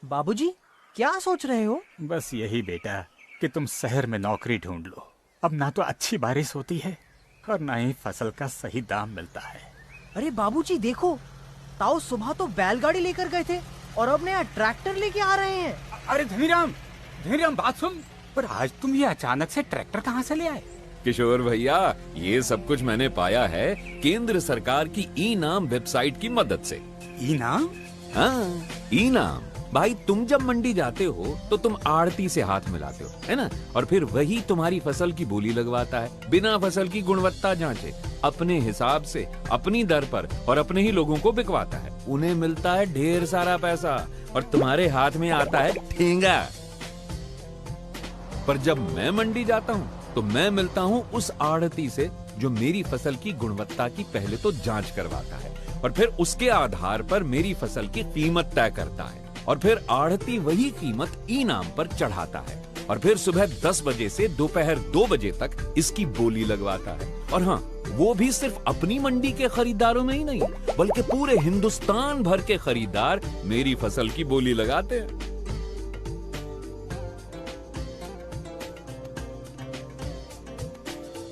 बाबूजी, क्या सोच रहे हो? बस यही बेटा कि तुम शहर में नौकरी ढूंढ लो। अब ना तो अच्छी बारिश होती है और ना ही फसल का सही दाम मिलता है। अरे बाबूजी देखो, ताऊ सुबह तो बैलगाड़ी लेकर गए थे और अब नया ट्रैक्टर लेके आ रहे हैं। अरे धनीराम बात सुन। पर आज तुम ये अचानक से ट्रैक्टर कहाँ से ले आए? किशोर भैया, ये सब कुछ मैंने पाया है केंद्र सरकार की ई नाम वेबसाइट की मदद से। ई नाम? हाँ, ई नाम। भाई, तुम जब मंडी जाते हो तो तुम आड़ती से हाथ मिलाते हो, है ना? और फिर वही तुम्हारी फसल की बोली लगवाता है, बिना फसल की गुणवत्ता जांचे, अपने हिसाब से, अपनी दर पर और अपने ही लोगों को बिकवाता है। उन्हें मिलता है ढेर सारा पैसा और तुम्हारे हाथ में आता है ठेंगा। पर जब मैं मंडी जाता हूँ तो मैं मिलता हूँ उस आड़ती से जो मेरी फसल की गुणवत्ता की पहले तो जांच करवाता है और फिर उसके आधार पर मेरी फसल की कीमत तय करता है और फिर आड़ती वही कीमत ई नाम पर चढ़ाता है और फिर सुबह 10 बजे से दोपहर 2 बजे तक इसकी बोली लगवाता है। और हाँ, वो भी सिर्फ अपनी मंडी के खरीदारों में ही नहीं, बल्कि पूरे हिंदुस्तान भर के खरीदार मेरी फसल की बोली लगाते हैं।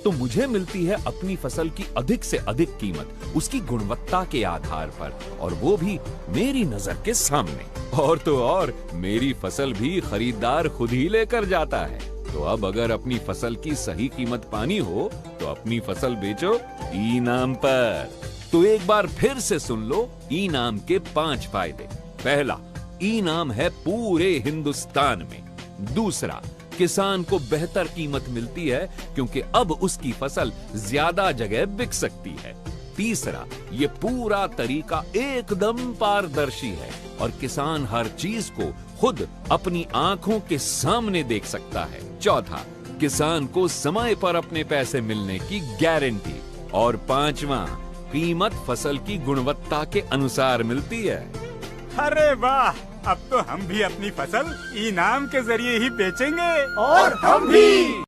तो मुझे मिलती है अपनी फसल की अधिक से अधिक कीमत उसकी गुणवत्ता के आधार पर, और वो भी मेरी नजर के सामने। और तो और मेरी फसल भी खरीदार खुद ही लेकर जाता है। तो अब अगर अपनी फसल की सही कीमत पानी हो तो अपनी फसल बेचो ई नाम पर। तो एक बार फिर से सुन लो ई नाम के 5 फायदे। पहला, ई नाम है पूरे हिंदुस्तान में। दूसरा, किसान को बेहतर कीमत मिलती है क्योंकि अब उसकी फसल ज्यादा जगह बिक सकती है। तीसरा, ये पूरा तरीका एकदम पारदर्शी है और किसान हर चीज को खुद अपनी आंखों के सामने देख सकता है। चौथा, किसान को समय पर अपने पैसे मिलने की गारंटी। और पांचवा, कीमत फसल की गुणवत्ता के अनुसार मिलती है। अरे वाह, अब तो हम भी अपनी फसल ई नाम के जरिए ही बेचेंगे। और हम भी।